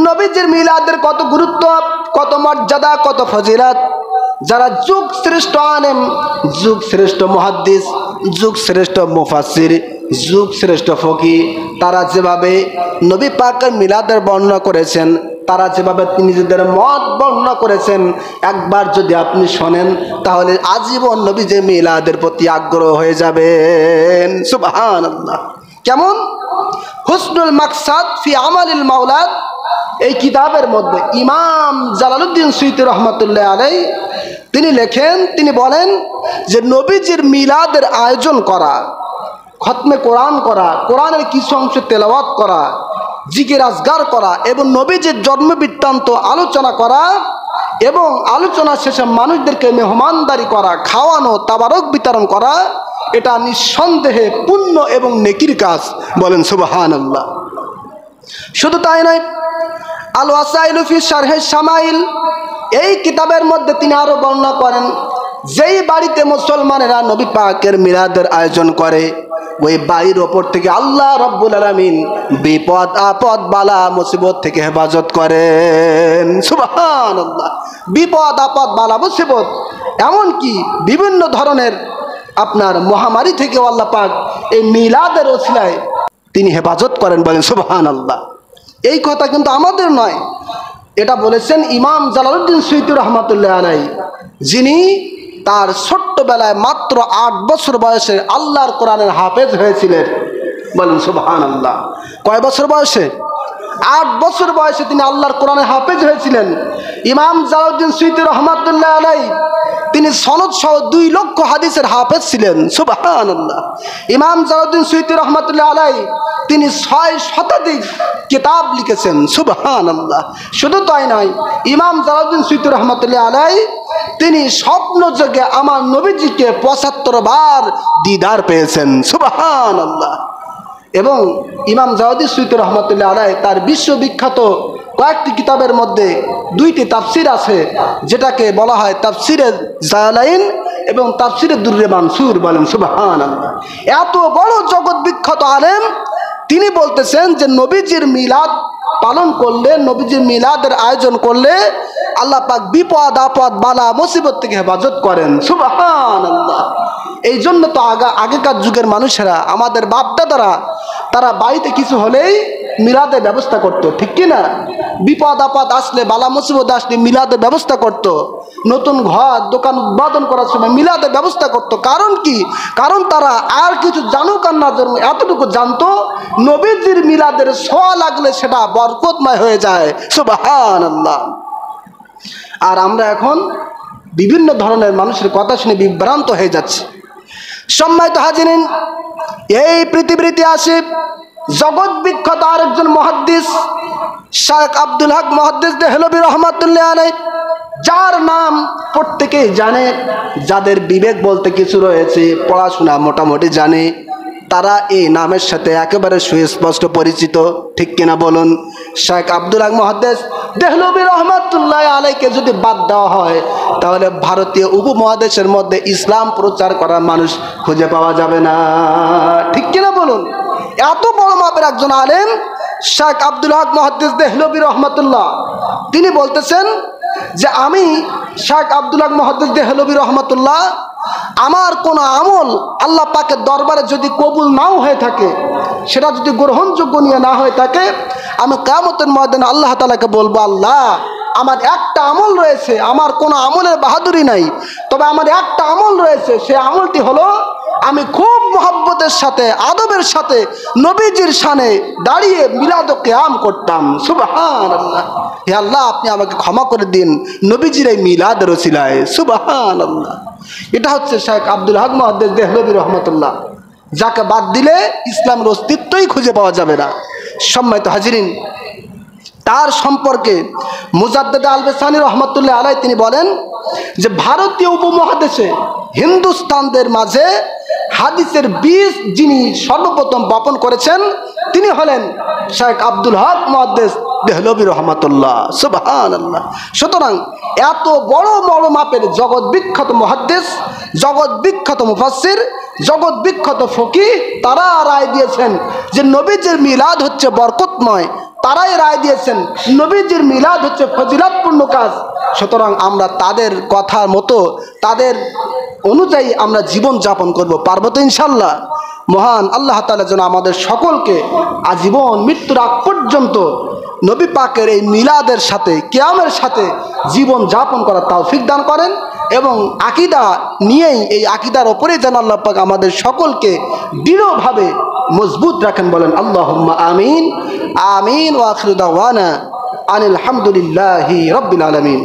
নবীজির মিলাদের কত গুরুত্ব, কত মর্যাদা, কত ফজিলত। যারা যুগ শ্রেষ্ঠ আলেম, যুগ শ্রেষ্ঠ মুহাদ্দিস, যুগ শ্রেষ্ঠ মুফাসসির, যুগ শ্রেষ্ঠ ফকি, তারা যেভাবে নবী পাকের মিলাদের বর্ণনা করেছেন, তারা যেভাবে নিজেদের মত বর্ণনা করেছেন, একবার যদি আপনি শোনেন তাহলে আজীবন নবীজির মিলাদের প্রতি আগ্রহ হয়ে যাবেন। সুবহানাল্লাহ। কেমন? হুসনুল মাকসাদ ফি আমালিল মাওলাদ এই কিতাবের মধ্যে ইমাম জালালউদ্দিন সুয়ুতী রহমাতুল্লাহ আলাইহি তিনি লেখেন, তিনি বলেন যে নবীজির মিলাদের আয়োজন করা, খতমে কোরআন করা, কোরআনের কিছু অংশ তেলাওয়াত করা, জিকির আজগার করা এবং নবীজির জন্ম বৃত্তান্ত আলোচনা করা এবং আলোচনা শেষে মানুষদেরকে মেহমানদারি করা, খাওয়ানো, তাবারক বিতরণ করা, এটা নিঃসন্দেহে পুণ্য এবং নেকির কাজ। বলেন সুবহানাল্লাহ। শুধু তাই নয়, আল ওয়াসাইলু ফি শারহে শামাইল এই কিতাবের মধ্যে তিনি আরো বর্ণনা করেন, যেই বাড়িতে মুসলমানেরা নবী পাকের মিলাদের আয়োজন করে ওই বাড়ির ওপর থেকে আল্লাহ রাব্বুল আলামিন বিপদ আপদ বালা মুসিবত থেকে হেফাজত করেন। সুবহানাল্লাহ। বিপদ আপদ বালা মুসিবত, এমনকি বিভিন্ন ধরনের আপনার মহামারী থেকে আল্লাহ পাক এই মিলাদের ওসিলায় তিনি হেফাজত করেন। বলেন সুবহানাল্লাহ। এই কথা কিন্তু আমাদের নয়, এটা বলেছেন ইমাম জালালউদ্দিন সুয়ুতী রহমাতুল্লাহ আলাইহি, যিনি তার ছোট্টবেলায় মাত্র 8 বছর বয়সে আল্লাহর কোরআনের হাফেজ হয়েছিলেন। বলেন সুবহানাল্লাহ। কয় বছর বয়সে? 8 বছর বয়সে তিনি আল্লাহর কোরআনের হাফেজ হয়েছিলেন। ইমাম জালালউদ্দিন সুয়ুতী রহমাতুল্লাহ আলাইহি তিনি সনদ সহ 2 লক্ষ হাদিসের হাফেজ ছিলেন। সুবহানাল্লাহ। ইমাম জালালউদ্দিন সুয়ুতী রহমাতুল্লাহ আলাইহি তিনি 6 শতাধিক কিতাব লিখেছেন। সুবহানাল্লাহ। শুধু তাই নয়, ইমাম জালালউদ্দিন সুয়ুতী রহমাতুল্লাহ আলাইহি তিনি স্বপ্ন যোগে আমার নবীজিকে 75 বার দিদার পেয়েছেন। সুবহানাল্লাহ। এবং ইমাম জালালউদ্দিন সুয়ুতী রহমাতুল্লাহ আলাইহি তার বিশ্ববিখ্যাত কয়েকটি কিতাবের মধ্যে 2টি তাফসির আছে, যেটাকে বলা হয় তাফসিরে জালালাইন এবং তাফসিরে দুররে মানসুর। বলেন সুবহানাল্লাহ। এত বড় জগৎ বিখ্যাত আলেম তিনি বলতেছেন যে নবীজির মিলাদ পালন করলে, নবীজির মিলাদের আয়োজন করলে আল্লাহ পাক বিপদ আপদ বালা মুসিবত থেকে হেফাজত করেন। সুবহানাল্লাহ। এই জন্য তো আগেকার যুগের মানুষেরা, আমাদের বাপদাদারা, তারা বাড়িতে কিছু হলেই মিলাদের ব্যবস্থা করতো, ঠিক কি না? বিপদ আপদ আসলে, বালা মুসিবত আসলে মিলাদের ব্যবস্থা করতো। নতুন ঘর দোকান উদ্বোধন করার সময় মিলাদের ব্যবস্থা করতো। কারণ কি? কারণ তারা আর কিছু জানুক আর না জানুক, এতটুকু জানতো নবীজির মিলাদের ছোঁয়া লাগলে সেটা বরকতময় হয়ে যায়। সুবহানাল্লাহ। আর আমরা এখন বিভিন্ন ধরনের মানুষের কথা শুনে বিভ্রান্ত হয়ে যাচ্ছি। সম্মানিত হাজিরিন, এই পৃথিবীর ইতিহাসে জগৎ বিখ্যাত আরেকজন মুহাদ্দিস শেখ আব্দুল হক মুহাদ্দিস দেহলভী রহমাতুল্লাহ আলাইহি, যার নাম প্রত্যেকেই জানে, যাদের বিবেক বলতে কিছু রয়েছে, পড়াশোনা মোটামুটি জানে, তারা এই নামের সাথে একেবারে সুস্পষ্ট পরিচিত, ঠিক কিনা বলুন? শেখ আব্দুল হক মুহাদ্দিস দেহলভী রহমাতুল্লাহ আলাইহিকে যদি বাদ দেওয়া হয় তাহলে ভারতীয় উপমহাদেশের মধ্যে ইসলাম প্রচার করার মানুষ খুঁজে পাওয়া যাবে না, ঠিক কিনা বলুন? এত বড় মাপের একজন আলেম শেখ আব্দুল হক মুহাদ্দিস দেহলভী রহমাতুল্লাহ, তিনি বলতেছেন যে আমি শেখ আব্দুল হক মুহাদ্দিস দেহলভী রহমাতুল্লাহ, আমার কোন আমল আল্লাহ পাকের দরবারে যদি কবুল নাও হয়ে থাকে, সেটা যদি গ্রহণযোগ্য নিয়ে না হয়ে থাকে, আমি কিয়ামতের ময়দানে আল্লাহ তাআলাকে বলবো, আল্লাহ আমার একটা আমল রয়েছে, আমার কোনো আমলের বাহাদুরি নাই, তবে আমার একটা আমল রয়েছে, সেই আমলটি হলো আমি খুব মহব্বতের সাথে, আদবের সাথে নবীজির শানে দাঁড়িয়ে মিলাদ ও কিয়াম করতাম। সুবহানাল্লাহ। হে আল্লাহ, আপনি আমাকে ক্ষমা করে দিন নবীজির এই মিলাদের ওসিলায়। সুবহানাল্লাহ। এটা হচ্ছে শেখ আব্দুল হক মুহাদ্দিস দেহলভী রহমাতুল্লাহ, যাকে বাদ দিলে ইসলামের অস্তিত্বই খুঁজে পাওয়া যাবে না। সম্মানিত হাজিরিন, তার সম্পর্কে মুজাদ্দেদ আল-বেসানি রহমাতুল্লাহ আলাইহি তিনি বলেন যে ভারতীয় উপমহাদেশে হিন্দুস্তানদের মাঝে হাদিসের বীজ যিনি সর্বপ্রথম বপন করেছেন তিনি হলেন শেখ আব্দুল হক মুহাদ্দিস দেহলভী রহমাতুল্লাহ। সুবহানাল্লাহ। সুতরাং এত বড় বড় মাপের জগৎ বিখ্যাত মুহাদ্দিস, জগৎ বিখ্যাত মুফাসসির, জগৎ বিখ্যাত ফকিহ, তারা রায় দিয়েছেন যে নবীজির মিলাদ হচ্ছে বরকতময়, তারাই রায় দিয়েছেন নবীজির মিলাদ হচ্ছে ফজিলতপূর্ণ কাজ। সুতরাং আমরা তাদের কথার মতো, তাদের অনুযায়ী আমরা জীবন যাপন করব, পারবো তো ইনশাল্লাহ? মহান আল্লাহ তাআলা যেন আমাদের সকলকে আজীবন মৃত্যুর আগ পর্যন্ত নবী পাকের এই মিলাদের সাথে, কিয়ামের সাথে জীবন যাপন করার তৌফিক দান করেন, এবং আকীদা নিয়েই, এই আকীদার ওপরেই যেন আল্লাহ পাক আমাদের সকলকে দৃঢ়ভাবে মজবুত রাখেন। বলেন আল্লাহুম্মা আমিন। আমিন। ওয়া আখিরু দাওয়ানা আনিল হামদুলিল্লাহি রাব্বিল আলামিন।